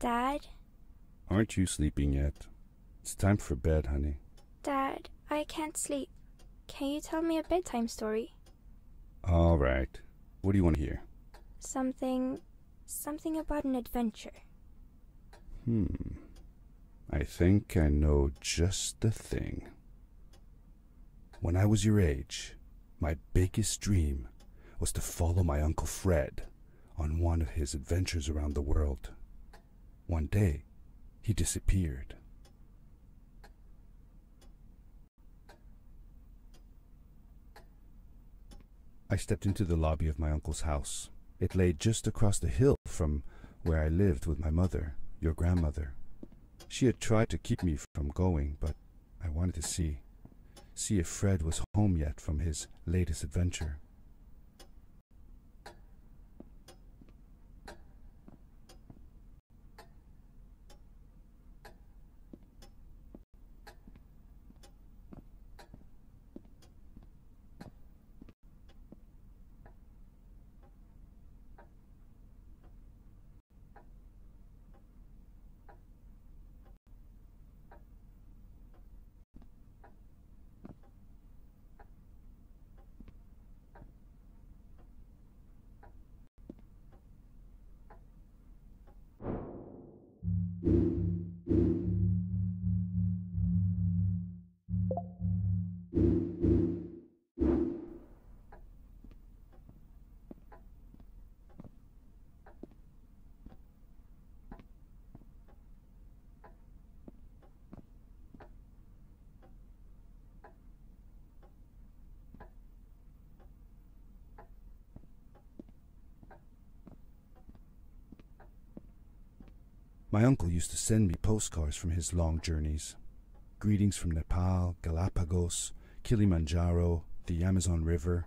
Dad? Aren't you sleeping yet? It's time for bed, honey. Dad, I can't sleep. Can you tell me a bedtime story? All right. What do you want to hear? Something about an adventure. I think I know just the thing. When I was your age, my biggest dream was to follow my Uncle Fred on one of his adventures around the world. One day, he disappeared. I stepped into the lobby of my uncle's house. It lay just across the hill from where I lived with my mother, your grandmother. She had tried to keep me from going, but I wanted to see if Fred was home yet from his latest adventure. My uncle used to send me postcards from his long journeys. Greetings from Nepal, Galapagos, Kilimanjaro, the Amazon River.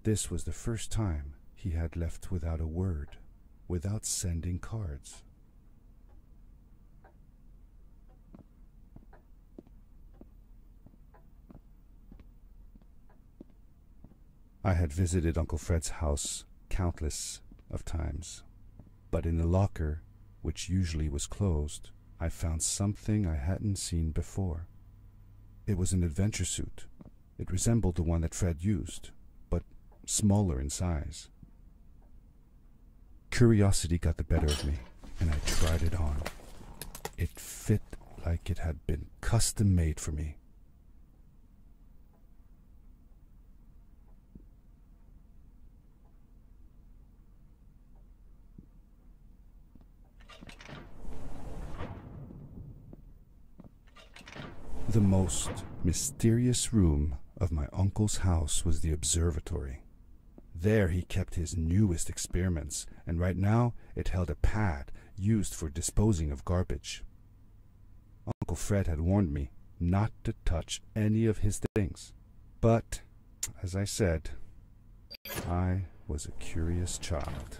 This was the first time he had left without a word, without sending cards. I had visited Uncle Fred's house countless of times, but in the locker, which usually was closed, I found something I hadn't seen before. It was an adventure suit. It resembled the one that Fred used, but smaller in size. Curiosity got the better of me, and I tried it on. It fit like it had been custom made for me. The most mysterious room of my uncle's house was the observatory. There he kept his newest experiments, and right now it held a pad used for disposing of garbage. Uncle Fred had warned me not to touch any of his things. But, as I said, I was a curious child.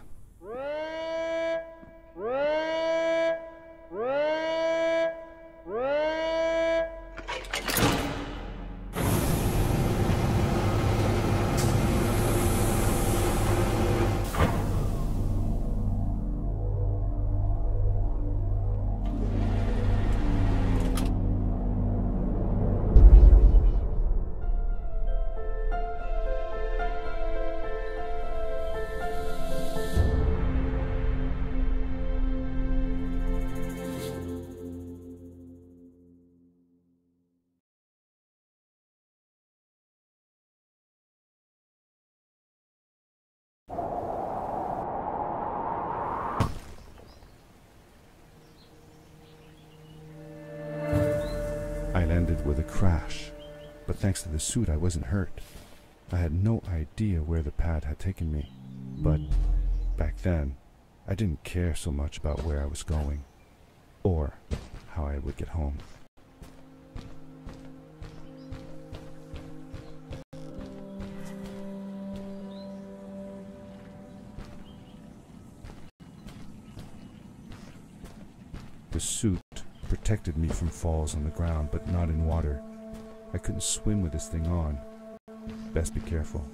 I landed with a crash, but thanks to the suit I wasn't hurt. I had no idea where the pad had taken me, but back then I didn't care so much about where I was going, or how I would get home. The suit protected me from falls on the ground, but not in water. I couldn't swim with this thing on. Best be careful.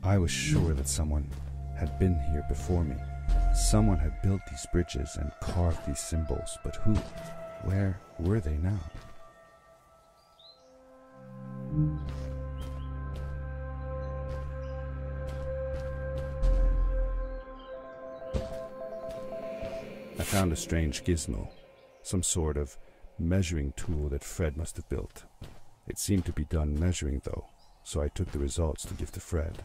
I was sure that someone had been here before me. Someone had built these bridges and carved these symbols, but who? Where were they now? I found a strange gizmo, some sort of measuring tool that Fred must have built. It seemed to be done measuring though, so I took the results to give to Fred.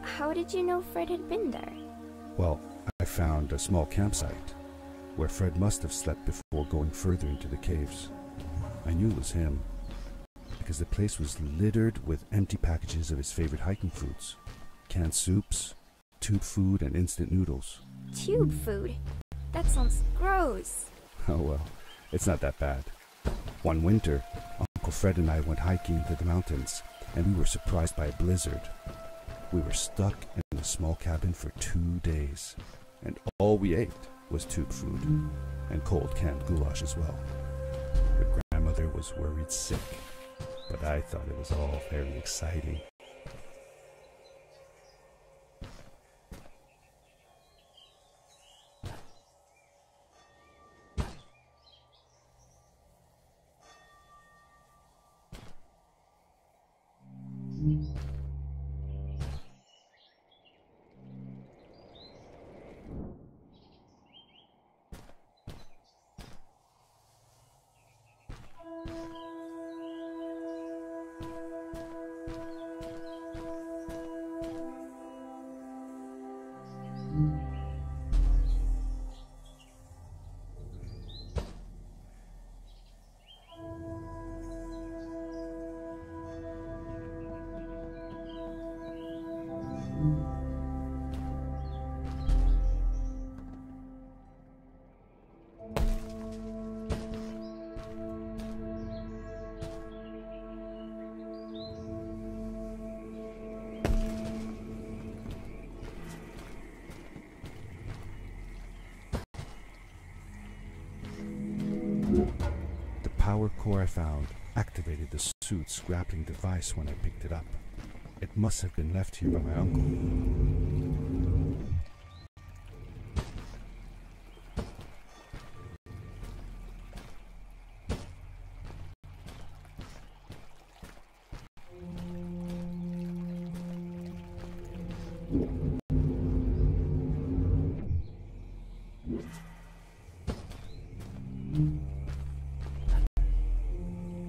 How did you know Fred had been there? Well, I found a small campsite where Fred must have slept before going further into the caves. I knew it was him because the place was littered with empty packages of his favorite hiking foods. Canned soups, tube food, and instant noodles. Tube food? That sounds gross. Oh well, it's not that bad. One winter, Uncle Fred and I went hiking into the mountains, and we were surprised by a blizzard. We were stuck in a small cabin for 2 days, and all we ate was tube food, and cold canned goulash as well. Your grandmother was worried sick, but I thought it was all very exciting. The power core I found activated the suit's grappling device when I picked it up. It must have been left here by my uncle.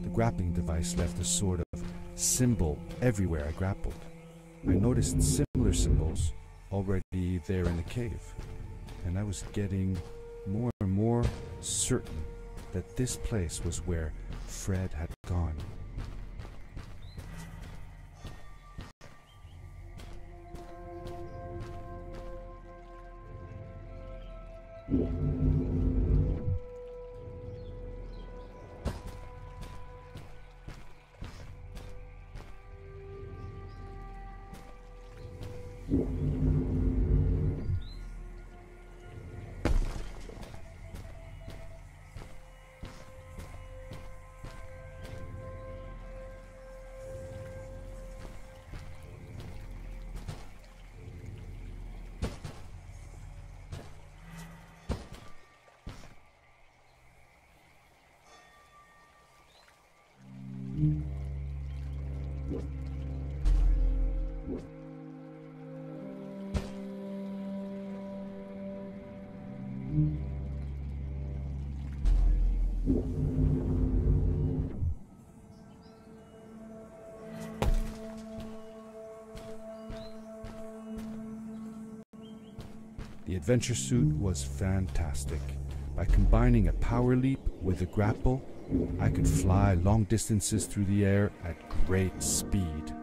The grappling device left a sort of symbol everywhere I grappled. I noticed similar symbols already there in the cave, and I was getting more and more certain that this place was where Fred had gone. The adventure suit was fantastic. By combining a power leap with a grapple, I could fly long distances through the air at great speed.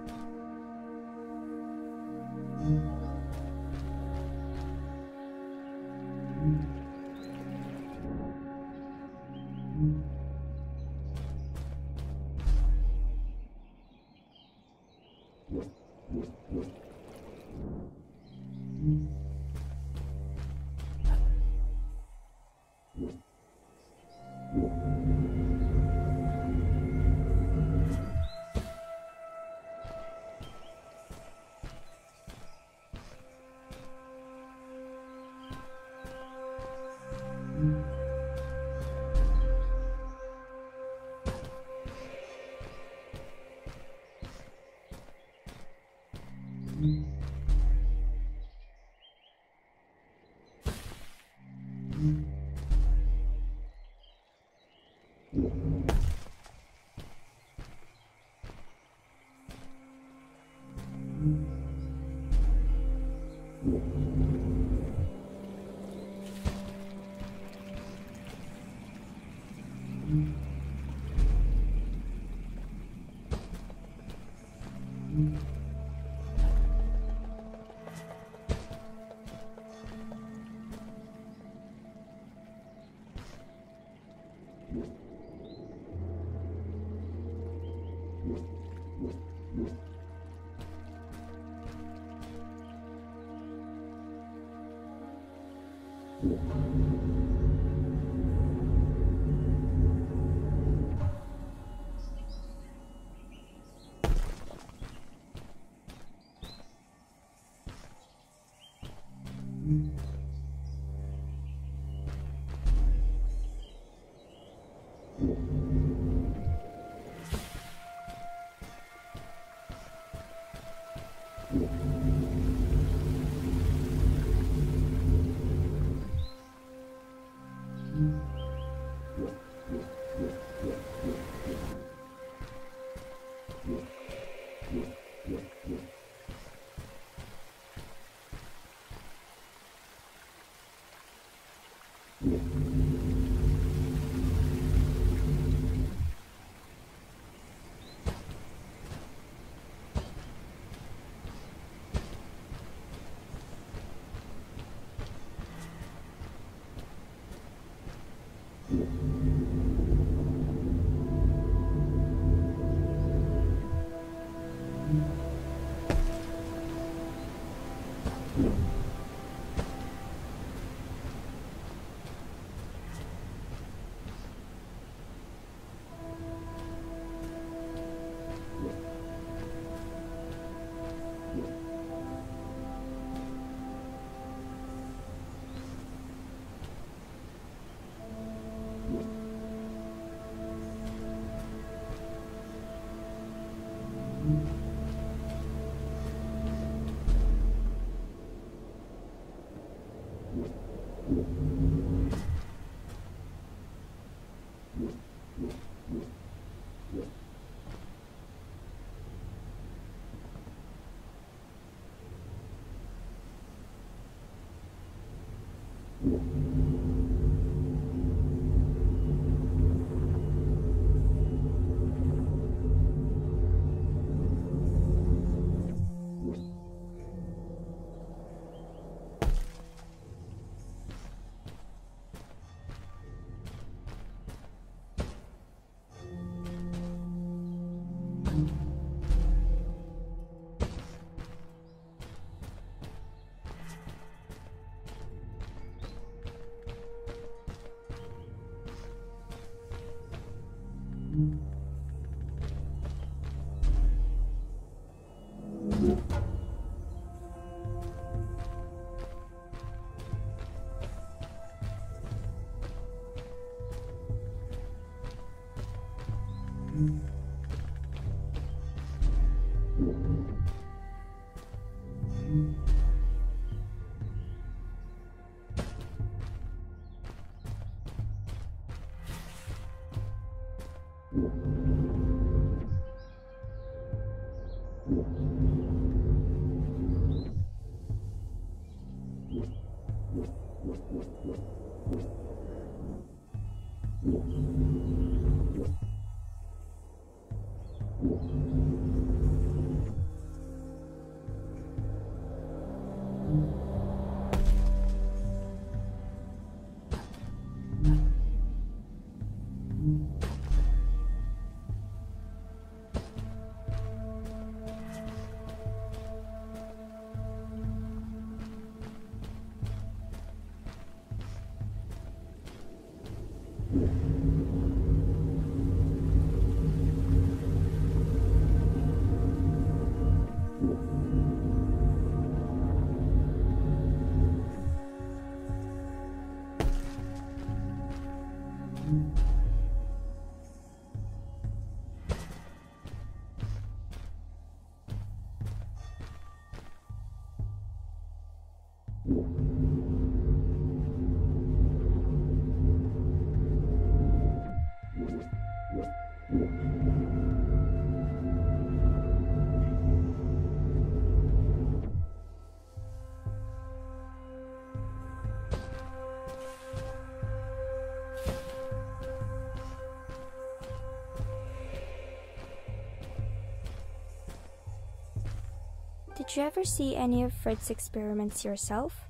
Did you ever see any of Fred's experiments yourself?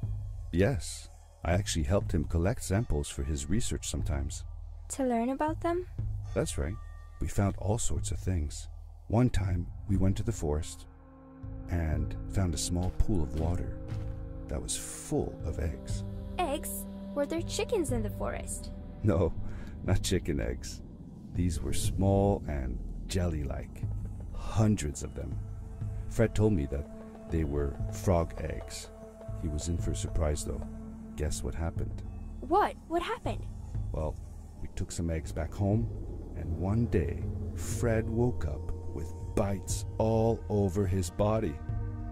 Yes, I actually helped him collect samples for his research sometimes. To learn about them? That's right. We found all sorts of things. One time, we went to the forest and found a small pool of water that was full of eggs. Eggs? Were there chickens in the forest? No, not chicken eggs. These were small and jelly-like. Hundreds of them. Fred told me that they were frog eggs. He was in for a surprise though. Guess what happened? What? What happened? Well, we took some eggs back home, and one day, Fred woke up with bites all over his body.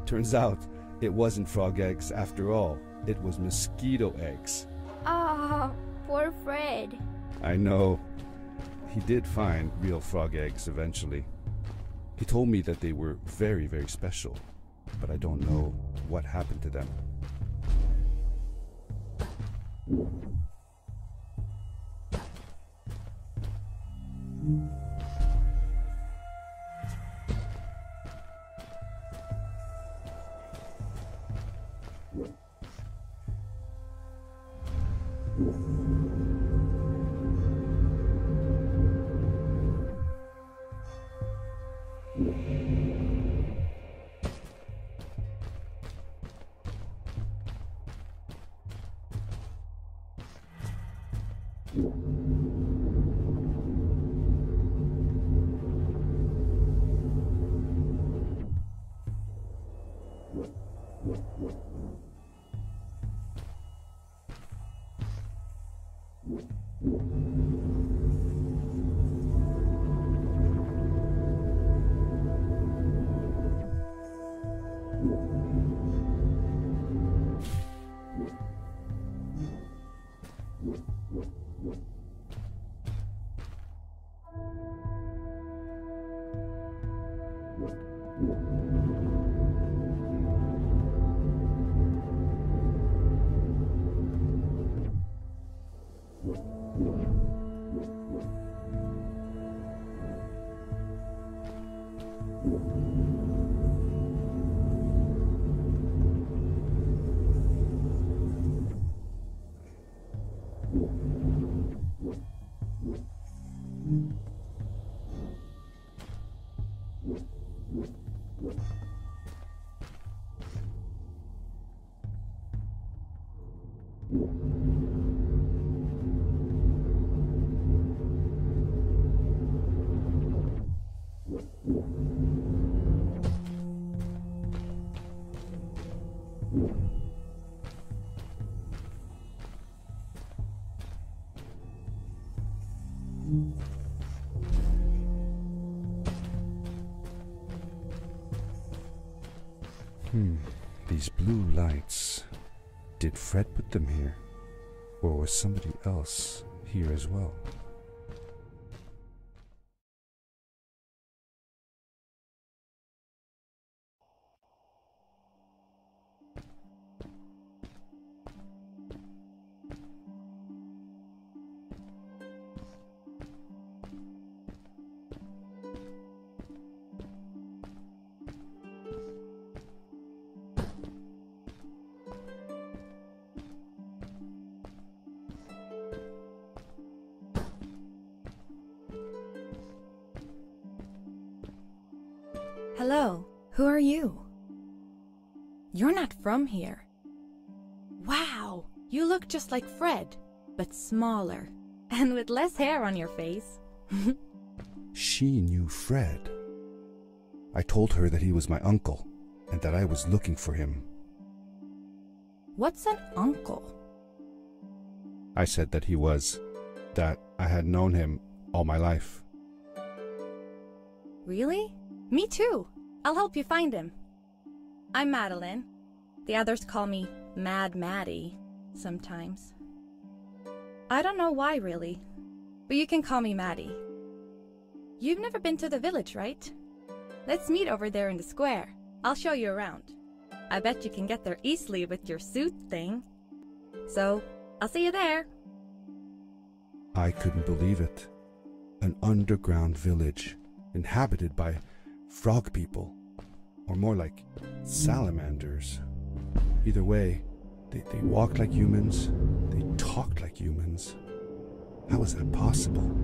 Turns out, it wasn't frog eggs after all. It was mosquito eggs. Ah, poor Fred. I know. He did find real frog eggs eventually. He told me that they were very, very special, but I don't know what happened to them. These blue lights. Did Fred put them here? Or was somebody else here as well? Hello, who are you? You're not from here. Wow, you look just like Fred, but smaller, and with less hair on your face. She knew Fred. I told her that he was my uncle, and that I was looking for him. What's an uncle? I said that he was, that I had known him all my life. Really? Me too. I'll help you find him. I'm Madeline. The others call me Mad Maddie sometimes. I don't know why really, but you can call me Maddie. You've never been to the village, right? Let's meet over there in the square. I'll show you around. I bet you can get there easily with your suit thing. So, I'll see you there. I couldn't believe it. An underground village, inhabited by frog people, or more like salamanders. Either way, they walked like humans, they talked like humans. How is that possible?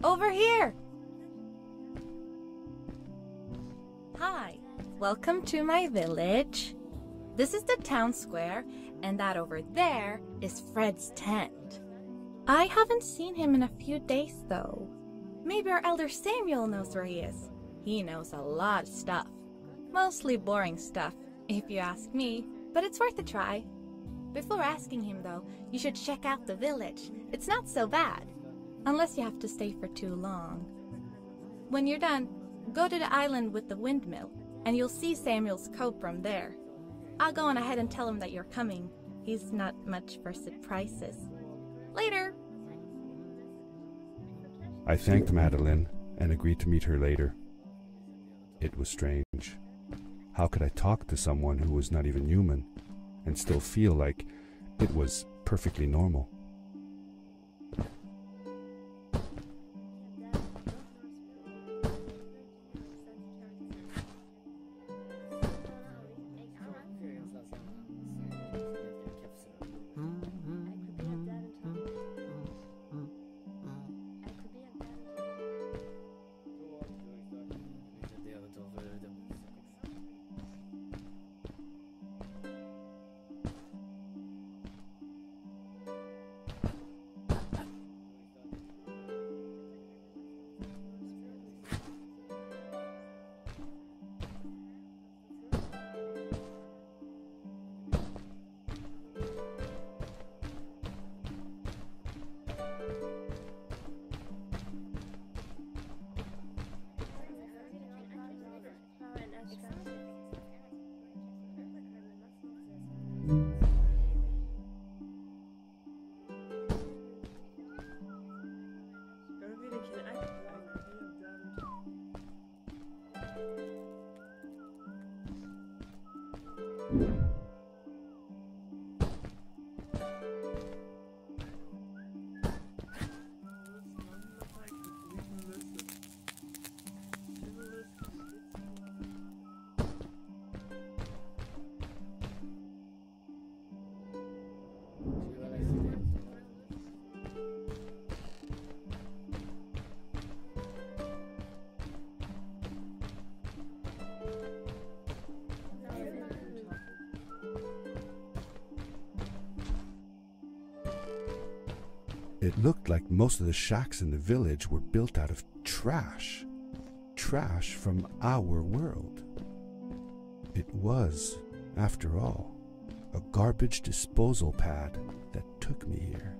Over here! Hi, welcome to my village. This is the town square, and that over there is Fred's tent. I haven't seen him in a few days though. Maybe our elder Samuel knows where he is. He knows a lot of stuff. Mostly boring stuff, if you ask me, but it's worth a try. Before asking him though, you should check out the village. It's not so bad. Unless you have to stay for too long. When you're done, go to the island with the windmill, and you'll see Samuel's coat from there. I'll go on ahead and tell him that you're coming. He's not much for surprises. Later! I thanked Madeline and agreed to meet her later. It was strange. How could I talk to someone who was not even human and still feel like it was perfectly normal? It looked like most of the shacks in the village were built out of trash. Trash from our world. It was, after all, a garbage disposal pad that took me here.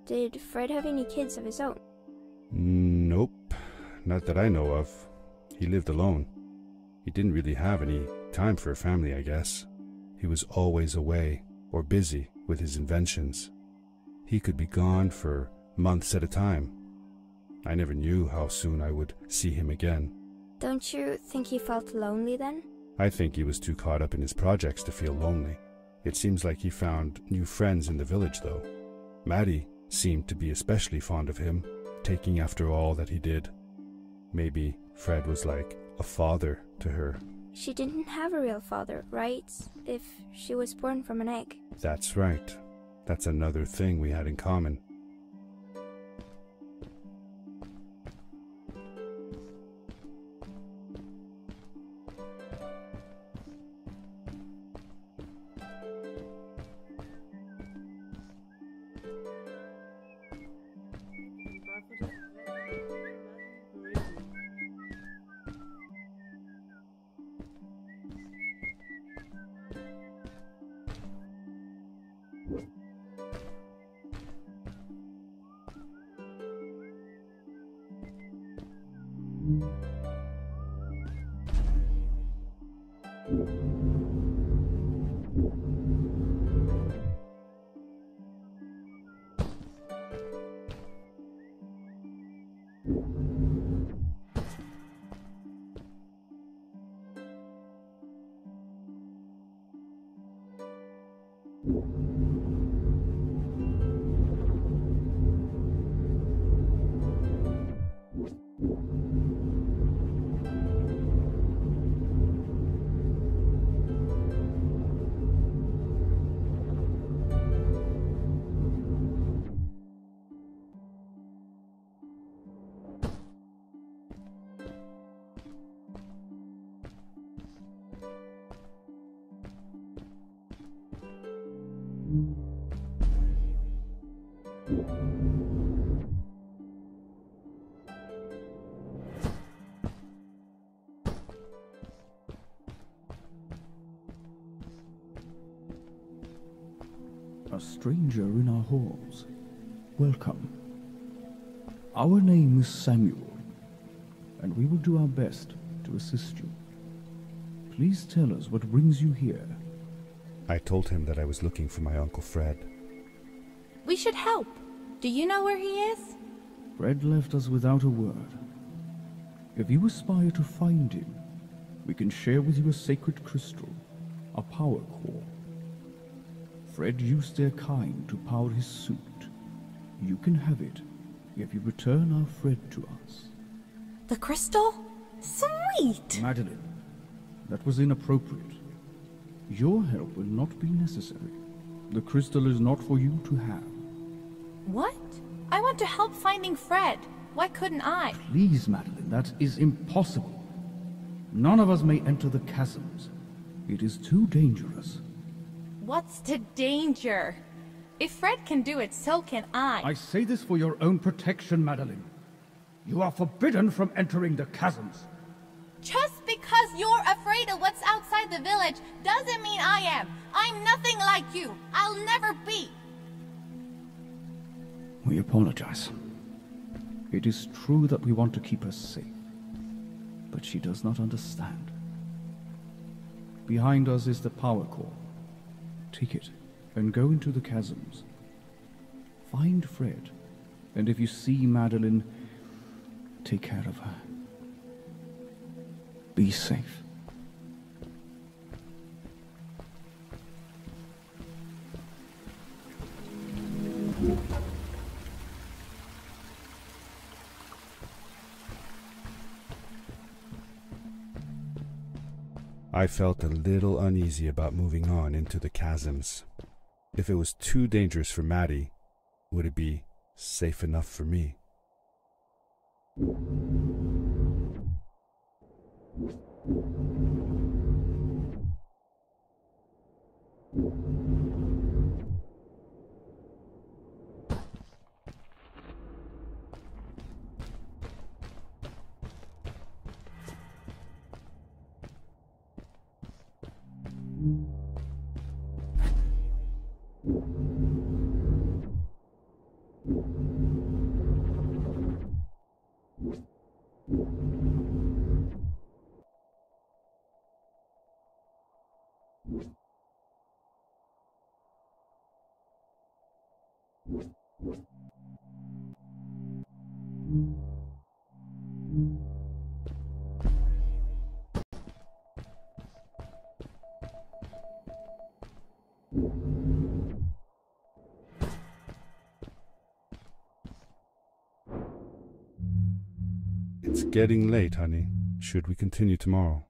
Did Fred have any kids of his own? Nope, not that I know of. He lived alone. He didn't really have any time for a family, I guess. He was always away or busy with his inventions. He could be gone for months at a time. I never knew how soon I would see him again. Don't you think he felt lonely then? I think he was too caught up in his projects to feel lonely. It seems like he found new friends in the village, though. Maddie seemed to be especially fond of him, taking after all that he did. Maybe Fred was like a father to her. She didn't have a real father, right? If she was born from an egg. That's right. That's another thing we had in common. A stranger in our halls. Welcome. Our name is Samuel, and we will do our best to assist you. Please tell us what brings you here. I told him that I was looking for my Uncle Fred. We should help. Do you know where he is? Fred left us without a word. If you aspire to find him, we can share with you a sacred crystal, a power core. Fred used their kind to power his suit. You can have it if you return our Fred to us. The crystal? Sweet! Madeline, that was inappropriate. Your help will not be necessary. The crystal is not for you to have. What? I want to help finding Fred. Why couldn't I? Please, Madeline, that is impossible. None of us may enter the chasms. It is too dangerous. What's the danger? If Fred can do it, so can I. I say this for your own protection, Madeline. You are forbidden from entering the chasms. Just because you're afraid of what's outside the village doesn't mean I am. I'm nothing like you. I'll never be. We apologize. It is true that we want to keep her safe, but she does not understand. Behind us is the power core. Take it and go into the chasms. Find Fred, and if you see Madeline, take care of her. Be safe. I felt a little uneasy about moving on into the chasms. If it was too dangerous for Maddie, would it be safe enough for me? It's getting late, honey. Should we continue tomorrow?